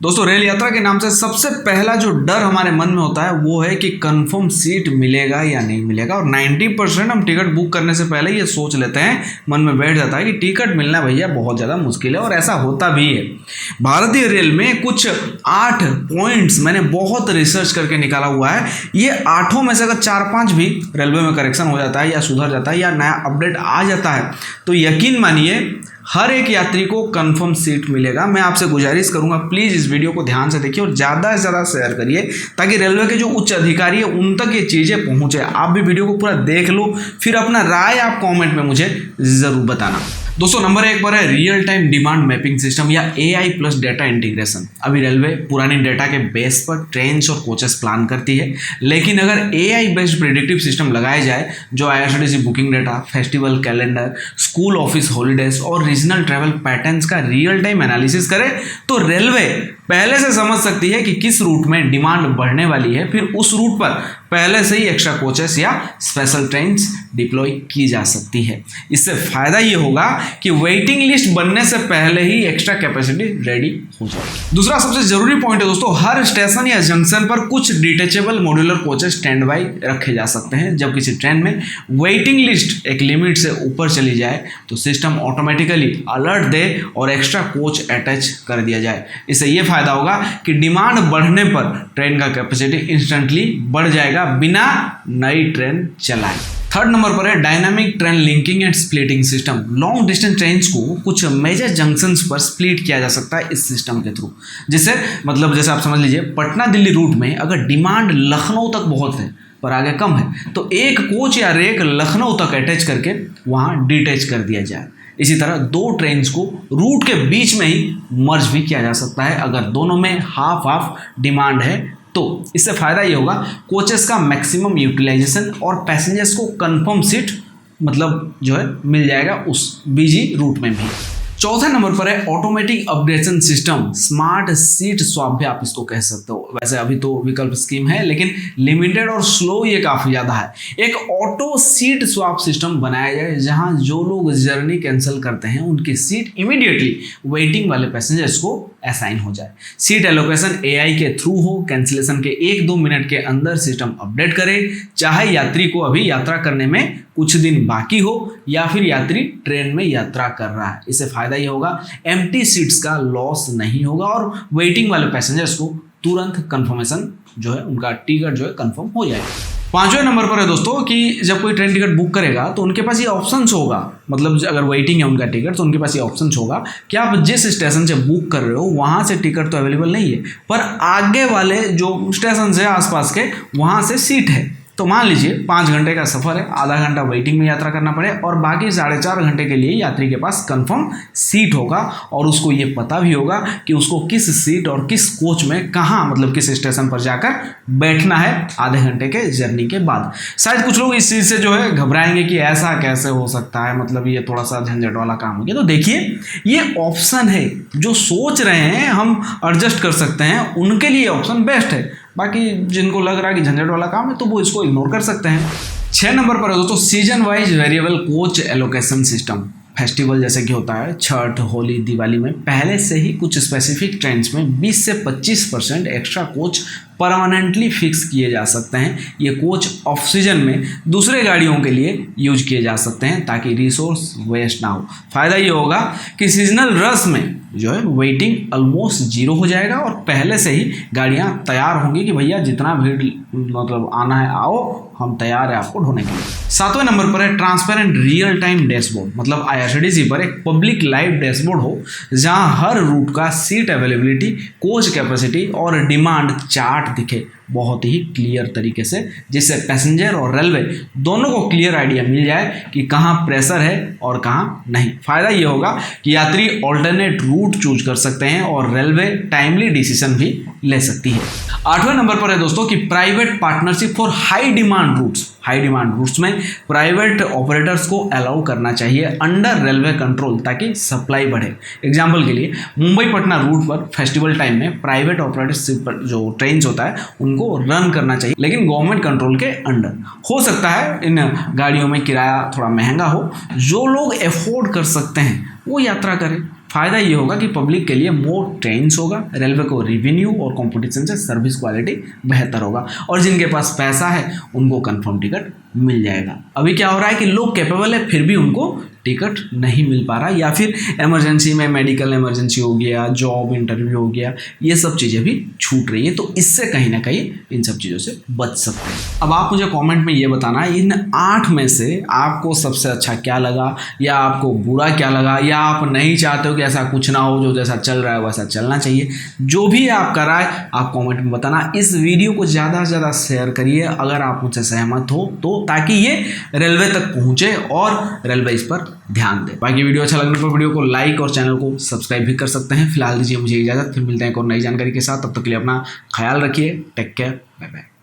दोस्तों, रेल यात्रा के नाम से सबसे पहला जो डर हमारे मन में होता है वो है कि कंफर्म सीट मिलेगा या नहीं मिलेगा। और 90% हम टिकट बुक करने से पहले ये सोच लेते हैं, मन में बैठ जाता है कि टिकट मिलना भैया बहुत ज़्यादा मुश्किल है, और ऐसा होता भी है। भारतीय रेल में कुछ 8 पॉइंट्स मैंने बहुत रिसर्च करके निकाला हुआ है। ये 8 में से अगर 4-5 भी रेलवे में करेक्शन हो जाता है या सुधर जाता है या नया अपडेट आ जाता है तो यकीन मानिए हर एक यात्री को कंफर्म सीट मिलेगा। मैं आपसे गुजारिश करूंगा, प्लीज़ इस वीडियो को ध्यान से देखिए और ज़्यादा से ज़्यादा शेयर करिए ताकि रेलवे के जो उच्च अधिकारी है उन तक ये चीज़ें पहुंचे। आप भी वीडियो को पूरा देख लो, फिर अपना राय आप कमेंट में मुझे ज़रूर बताना। दोस्तों, नंबर 1 पर है real time demand mapping system या AI प्लस डेटा इंटीग्रेशन। अभी रेलवे पुरानी डेटा के बेस पर ट्रेन्स और कोचेस प्लान करती है, लेकिन अगर AI बेस्ड प्रेडिक्टिव सिस्टम लगाया जाए जो IRCTC booking data, festival calendar, school office holidays और रीजनल ट्रैवल पैटर्न्स का रियल टाइम एनालिसिस करे तो रेलवे पहले से समझ सकती है कि किस रूट में डिमांड बढ़ने वाली है। फिर उस रूट पर पहले से ही एक्स्ट्रा कोचेस या स्पेशल ट्रेन्स डिप्लॉय की जा सकती है। इससे फायदा ये होगा कि वेटिंग लिस्ट बनने से पहले ही एक्स्ट्रा कैपेसिटी रेडी हो जाएगी। दूसरा सबसे जरूरी पॉइंट है दोस्तों, हर स्टेशन या जंक्शन पर कुछ detachable modular coaches stand by रखे जा सकते हैं। जब किसी ट्रेन में वेटिंग लिस्ट एक लिमिट से ऊपर चली जाए तो सिस्टम ऑटोमेटिकली अलर्ट दे और एक्स्ट्रा कोच अटैच कर दिया जाए। इससे ये फायदा होगा कि डिमांड बढ़ने पर ट्रेन का कैपेसिटी इंस्टेंटली बढ़ जाएगा बिना नई ट्रेन चलाए। थर्ड नंबर पर है dynamic train linking and splitting system. Long distance trains को कुछ मेजर जंक्शंस पर स्प्लिट किया जा सकता है इस सिस्टम के थ्रू। जिससे जैसे आप समझ लीजिए पटना दिल्ली रूट में अगर डिमांड लखनऊ तक बहुत है पर आगे कम है तो एक कोच या रेक लखनऊ तक अटैच करके वहाँ डिटैच कर दिया जाए। इसी तरह 2 ट्रेन्स को रूट के बीच में ही मर्ज भी किया जा सकता है अगर दोनों में हाफ डिमांड है तो। इससे फायदा ये होगा कोचेस का मैक्सिमम यूटिलाइजेशन और पैसेंजर्स को कंफर्म सीट मिल जाएगा उस बिजी रूट में भी। चौथे नंबर पर है automatic updation system, smart seat swap भी आप इसको कह सकते हो। वैसे अभी तो विकल्प स्कीम है लेकिन लिमिटेड और स्लो ये काफ़ी ज़्यादा है। एक ऑटो सीट स्वैप सिस्टम बनाया जाए जहां जो लोग जर्नी कैंसिल करते हैं उनकी सीट इमीडिएटली वेटिंग वाले पैसेंजर्स को असाइन हो जाए। सीट एलोकेशन AI के थ्रू हो, कैंसिलेशन के 1-2 मिनट के अंदर सिस्टम अपडेट करे, चाहे यात्री को अभी यात्रा करने में कुछ दिन बाकी हो या फिर यात्री ट्रेन में यात्रा कर रहा है। इससे फायदा ये होगा एम्प्टी सीट्स का लॉस नहीं होगा और वेटिंग वाले पैसेंजर्स को तुरंत कंफर्मेशन उनका टिकट कंफर्म हो जाएगा। 5वें नंबर पर है दोस्तों कि जब कोई ट्रेन टिकट बुक करेगा तो उनके पास ये ऑप्शंस होगा, अगर वेटिंग है उनका टिकट तो उनके पास ये ऑप्शंस होगा कि आप जिस स्टेशन से बुक कर रहे हो वहाँ से टिकट तो अवेलेबल नहीं है पर आगे वाले जो स्टेशन है आसपास के वहाँ से सीट है। तो मान लीजिए 5 घंटे का सफ़र है, आधा घंटा वेटिंग में यात्रा करना पड़े और बाकी 4.5 घंटे के लिए यात्री के पास कंफर्म सीट होगा और उसको ये पता भी होगा कि उसको किस सीट और किस कोच में कहाँ किस स्टेशन पर जाकर बैठना है आधे घंटे के जर्नी के बाद। शायद कुछ लोग इस चीज़ से घबराएंगे कि ऐसा कैसे हो सकता है, ये थोड़ा सा झंझट वाला काम हो गया। तो देखिए ये ऑप्शन है, जो सोच रहे हैं हम एडजस्ट कर सकते हैं उनके लिए ऑप्शन बेस्ट है। बाकी जिनको लग रहा है कि झंझट वाला काम है तो वो इसको इग्नोर कर सकते हैं। 6 नंबर पर है दोस्तों season wise variable coach allocation system. Festival जैसे कि होता है छठ, होली, दिवाली में पहले से ही कुछ स्पेसिफिक ट्रेन्स में 20 से 25% एक्स्ट्रा कोच परमानेंटली फिक्स किए जा सकते हैं। ये कोच ऑफ सीजन में दूसरे गाड़ियों के लिए यूज किए जा सकते हैं ताकि रिसोर्स वेस्ट ना हो। फायदा ये होगा कि सीजनल रश में वेटिंग ऑलमोस्ट 0 हो जाएगा और पहले से ही गाड़ियां तैयार होंगी कि भैया जितना भीड़ आना है आओ, हम तैयार है आपको ढोने के लिए। 7वें नंबर पर है transparent real time dashboard, IRCTC पर एक पब्लिक लाइव डैशबोर्ड हो जहां हर रूट का सीट अवेलेबिलिटी, कोच कैपेसिटी और डिमांड चार्ट दिखे बहुत ही क्लियर तरीके से, जिससे पैसेंजर और रेलवे दोनों को क्लियर आइडिया मिल जाए कि कहाँ प्रेशर है और कहाँ नहीं। फायदा ये होगा कि यात्री ऑल्टरनेट रूट चूज कर सकते हैं और रेलवे टाइमली डिसीजन भी ले सकती है। 8वें नंबर पर है दोस्तों कि private partnership for high demand routes में प्राइवेट ऑपरेटर्स को अलाउ करना चाहिए अंडर रेलवे कंट्रोल ताकि सप्लाई बढ़े। एग्जाम्पल के लिए मुंबई पटना रूट पर फेस्टिवल टाइम में प्राइवेट ऑपरेटरशिप पर जो ट्रेन्स होता है उनको रन करना चाहिए, लेकिन गवर्नमेंट कंट्रोल के अंडर। हो सकता है इन गाड़ियों में किराया थोड़ा महंगा हो, जो लोग अफोर्ड कर सकते हैं वो यात्रा करें, फ़ायदा ये होगा कि पब्लिक के लिए मोर ट्रेन्स होगा, रेलवे को रेवेन्यू और कंपटीशन से सर्विस क्वालिटी बेहतर होगा, और जिनके पास पैसा है उनको कंफर्म टिकट मिल जाएगा। अभी क्या हो रहा है कि लोग कैपेबल है फिर भी उनको टिकट नहीं मिल पा रहा, या फिर इमरजेंसी में मेडिकल इमरजेंसी हो गया, जॉब इंटरव्यू हो गया, ये सब चीज़ें भी छूट रही हैं। तो इससे कहीं ना कहीं इन सब चीज़ों से बच सकते हैं। अब आप मुझे कमेंट में ये बताना इन 8 में से आपको सबसे अच्छा क्या लगा, या आपको बुरा क्या लगा, या आप नहीं चाहते हो कि ऐसा कुछ ना हो, जो जैसा चल रहा है वैसा चलना चाहिए। जो भी आपका राय आप कमेंट में बताना। इस वीडियो को ज़्यादा से ज़्यादा शेयर करिए अगर आप मुझसे सहमत हो तो, ताकि ये रेलवे तक पहुँचे और रेलवे इस पर ध्यान दे। बाकी वीडियो अच्छा लगने पर वीडियो को लाइक और चैनल को सब्सक्राइब भी कर सकते हैं। फिलहाल दीजिए मुझे इजाज़त, फिर मिलते हैं एक और नई जानकारी के साथ। तब तक के लिए अपना ख्याल रखिए। Take care, bye bye.